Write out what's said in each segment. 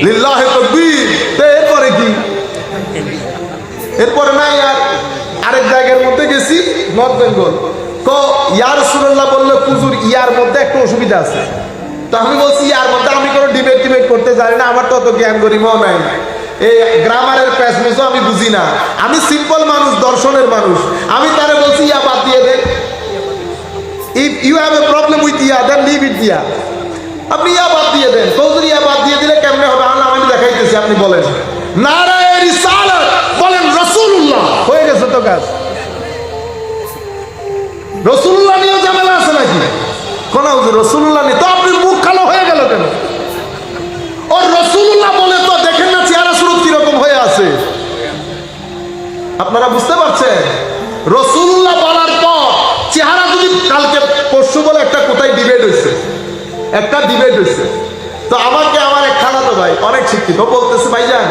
লিল্লাহি তাকবীর। তো এরপরে কি? এরপরে নাই আর আরেক জায়গার মধ্যে গেছি, নর্থ বেঙ্গল। তো ইয়া রাসূলুল্লাহ বললো হুজুর ইয়ার মধ্যে একটা অসুবিধা আছে। তো আমি বলছি ইয়ার মধ্যে আমি কোনো ডিবেট করতে জানি না, আমার তো অত জ্ঞান গরিমাও নাই, এই গ্রামারের প্যাসমেসও আমি বুঝি না, আমি সিম্পল মানুষ, দর্শনের মানুষ। আমি তারে বলছি ইয়া বাদ দিয়ে দে, if you have a problem with ইয়া দেন লিভ ইট ইয়া, আপনি ইয়া বাদ দিয়ে দেন। হুজুর ইয়া বাদ দিয়ে দিলে কেমনে হবে? আমি দেখাইতেছি, আপনি বলেন নারায়ে রিসালাত, বলেন রাসূলুল্লাহ, হয়ে গেছে তো কাজ। রাসূলুল্লাহ নিয়ে ঝামেলা আছে নাকি? কোন হুজুর রাসূলুল্লাহ নিয়ে? তো আপনি মুখ কালো হয়ে গেল কেন? ও রাসূলুল্লাহ বলে তো দেখেন না চেহারা সুরত কিরকম হয়ে আছে, আপনারা বুঝতে পারছেন? রাসূলুল্লাহ বলার পর চেহারা যদি কালকে পরশু বলে একটা কোথায় ডিবেট হয়েছে, তো আমাকে আমার এক খালাতো ভাই অনেক শিক্ষিত বলতেছে, ভাইজান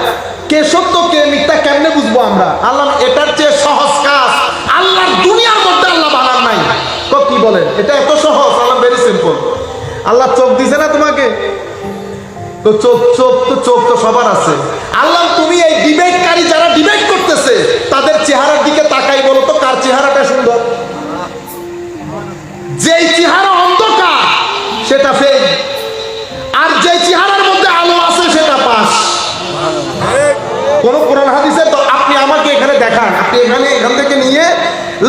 কে সত্য কে মিথ্যা কেমনে বুঝবো আমরা? আল্লাহ এটার চেয়ে সহজ কাজ আল্লাহর দুনিয়ার মধ্যে আল্লাহ বানান নাই। তো কি বলেন এটা এত সহজ? আল্লাহ ভেরি সিম্পল। আল্লাহ চোখ দিছে না তোমাকে, তো চোখ তো সবার আছে। আল্লাহ তুমি এই ডিবেটকারী যারা ডিবেট করতেছে তাদের চেহারার দিকে তাকাই, বলো তো কার চেহারাটা সুন্দর? যেই চেহারা অন্ধকার সেটা ফেক, আর যে চেহারার মধ্যে আলো আছে সেটা পাস। কোন কোরআন হাদিসে তো আপনি আমাকে এখানে দেখান, আপনি এখান থেকে নিয়ে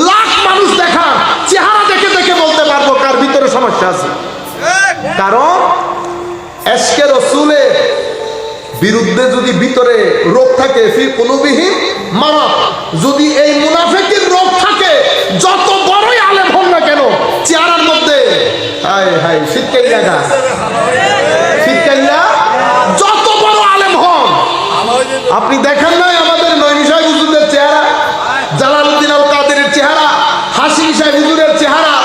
লাখ মানুষ দেখান, চেহারা দেখে দেখে বলতে পারবো কার ভিতরে সমস্যা আছে। কারণ এশকে রাসূলের বিরুদ্ধে যদি ভিতরে রোগ থাকে, ফি কুলুবিহিম মারাদ, যদি এই মুনাফিকের রোগ থাকে, যত বড়ই আলেম হন না কেন চেহারার মধ্যে হায় হায় শিক্ষাইয়া গা, শিক্ষাইয়া যত বড় আলেম হন। আপনি দেখেন নাই আমাদের নঈমী সাহেব হুজুরের চেহারা, জালালউদ্দিন আল কাদেরের চেহারা, হাশিম সাহেব হুজুরের চেহারা,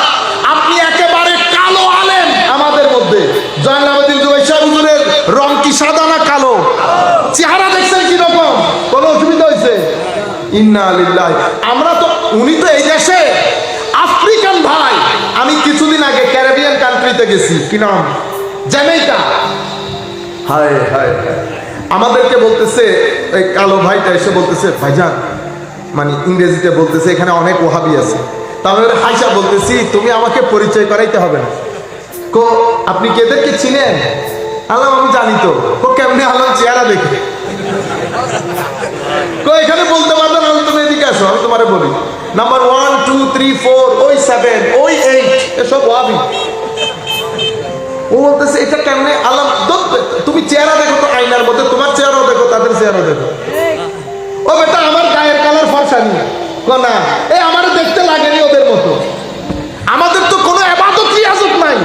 আপনি একেবারে কালো আলেম। আমাদের মধ্যে জয়নুল আবেদিন জুবাইর সাহেব হুজুরের রং কি সাদা না কালো? চেহারা দেখছেন কি রকম? কোনো অসুবিধা হয়েছে? ইন্না লিল্লাহি। আমরা তো উনি তো এই দেশে আফ্রিকান ভাই। আমি কিছুদিন আগে ক্যারিবিয়ান কান্ট্রিতে গেছি, কি নাম, জ্যামাইকা। হায় হায় আমাদেরকে বলতেছে, এই কালো ভাইটা এসে বলতেছে, ভাইজান মানে ইংরেজিতে বলতেছে এখানে অনেক ওহাবি আছে। তাহলে হাইসা বলতেছি তুমি আমাকে পরিচয় করাইতে হবে না। কো আপনি কি এদেরকে চিনেন? আল্লাহ আমি জানি তো। কো কেমনে? আল্লাহ চেহারা দেখে। কো এখানে বলতে পারবে না, তুমি এদিকে আসো আমি তোমারে বলি। নাম্বার 1 2 3 4 ওই 7 ওই 8 এসব ওয়াবি। ও বলতেছে এটা কেমনে? আল্লাহ তুমি চেহারা দেখো তো আয়নার মধ্যে, তোমার চেহারাও দেখো তাদের চেহারাও দেখো। ও বেটা আমার গায়ের কালার ফর্সা নিয়ে না, এই আমার দেখতে লাগেনি ওদের মতো। আমাদের তো কোনো ইবাদত রিয়াজত নাই।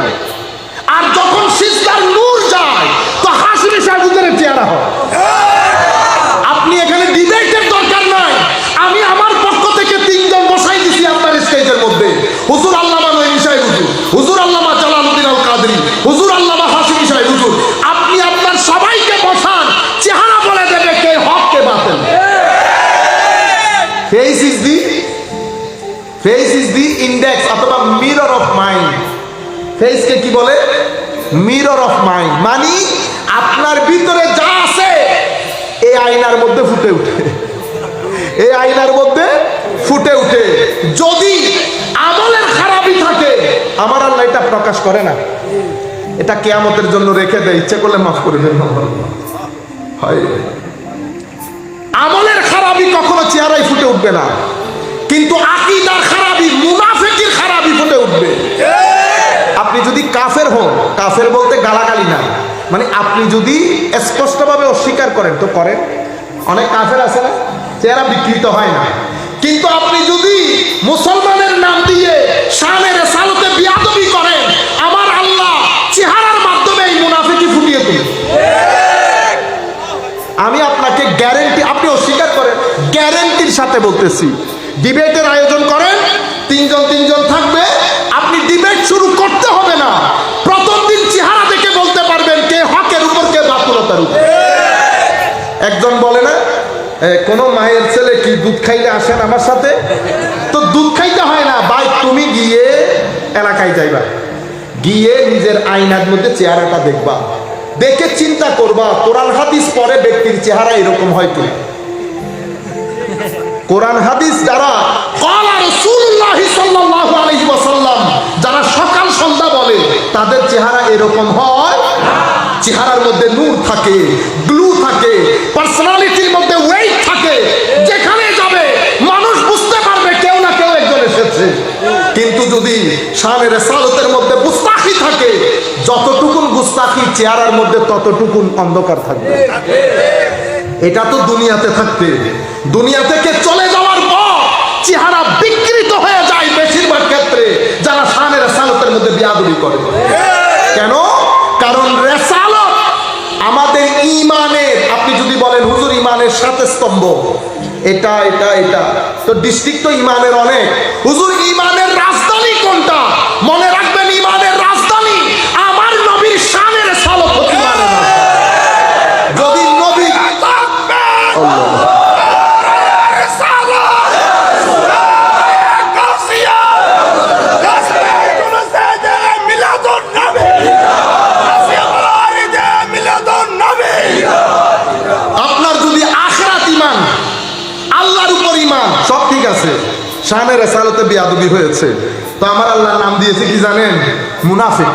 আর যখন সিজদার নূর যায় তো হাসিম সাহেব হুজুরের চেহারা হয়। আপনি এখানে ডিবেটের দরকার নাই, আমি আমার পক্ষ থেকে 3 জন বসাই দিছি আপনার স্টেজের মধ্যে। হুজুর আল্লামা নঈমী সাহেব হুজুর, হুজুর আল্লামা জালালউদ্দিন আল কাদরি, হুজুর আল্লামা হাশিম সাহেব হুজুর। আপনি আপনার সবাইকে বসান, চেহারা বলে দেবে কে হক কে বাতিল। ফেস ইজ দি ইন্ডেক্স অথবা মিরর অফ মাইন্ড। ফেসকে কি বলে? Mirror of mind. মানে আপনার ভিতরে যা আছে এই আয়নার মধ্যে ফুটে উঠে, এই আয়নার মধ্যে ফুটে উঠে। যদি আমলের খারাপই থাকে আমার আল্লাহ এটা প্রকাশ করে না, এটা কিয়ামতের জন্য রেখে দেয়, ইচ্ছে করলে মাফ করে দেন। হয় আমলের খারাপই কখনো চেহারায় ফুটে উঠবে না, কিন্তু আকীদার খারাপই, মুনাফিকের খারাপই ফুটে উঠবে। আপনি যদি কাফের হন, কাফের বলতে গালাগালি না, মানে আপনি যদি স্পষ্টভাবে অস্বীকার করেন তো করেন, অনেক কাফের আছে না চেহারা বিকৃত হয় না, কিন্তু আপনি যদি মুসলমানের নাম দিয়ে শানের সালতে বিয়াদবি করেন, আমার আল্লাহ চেহারার মাধ্যমে এই মুনাফিকি ফুটিয়ে তোলে। আমি আপনাকে গ্যারেন্টি, আপনি অস্বীকার করেন, গ্যারেন্টির সাথে বলতেছি, ডিবেটের আয়োজন করেন, 3 জন থাকবে, আপনি ডিবেট শুরু করতে হবে না, প্রথম দিন চেহারা দেখে বলতে পারবেন কে হকের উপর কে বাতুলতার উপর। একজন বলে না কোন মায়ের ছেলে কি দুধ খাইতে আসেন আমার সাথে? তো দুধ খাইতে হয় না ভাই, তুমি গিয়ে এলাকায় যাইবা, গিয়ে নিজের আয়নার মধ্যে চেহারাটা দেখবা, দেখে চিন্তা করবা কোরআন হাদিস পড়ে ব্যক্তির চেহারা এরকম হয় কিনা। কোরআন হাদিস যারা ক্বালা রাসূলুল্লাহ সাল্লাল্লাহু আলাইহি ওয়াসাল্লাম যারা সকাল সন্ধ্যা বলে তাদের চেহারা এরকম হয়। চেহারার মধ্যে নূর থাকে, গ্লু থাকে, পার্সোনালিটির মধ্যে ওয়েট থাকে, যেখানে যাবে মানুষ বুঝতে পারবে কেউ না কেউ একজন এসেছে। কিন্তু যদি শানে রিসালাতের মধ্যে গুস্তাখি থাকে, যতটুকুন গুস্তাখি চেহারার মধ্যে ততটুকুন অন্ধকার থাকবে। এটা তো দুনিয়াতে থাকতে, দুনিয়া থেকে চলে যাওয়ার পর চেহারা বিকৃত হয়ে যায় বেশিরভাগ ক্ষেত্রে যারা শানে রিসালাতের মধ্যে বিয়াদবি করে। কেন? কারণ রিসালাত আমাদের ঈমানের, আপনি যদি বলেন হুজুর ঈমানের 7 স্তম্ভ, এটা এটা এটা তো ডিস্ট্রিক্ট তো ঈমানের অনেক। হুজুর ঈমানের রাজধানী কোনটা? মনে রাখবেন ঈমানের রাজধানী আমার নবীর শানের রিসালাত হতে পারে না। যদি নবী আপনার যদি আখিরাত ঈমান, আল্লাহর উপর ঈমান সব ঠিক আছে, শানে রিসালাতে বিয়াদবি হয়েছে, তো আমার আল্লাহ নাম দিয়েছে কি জানেন? মুনাফিক।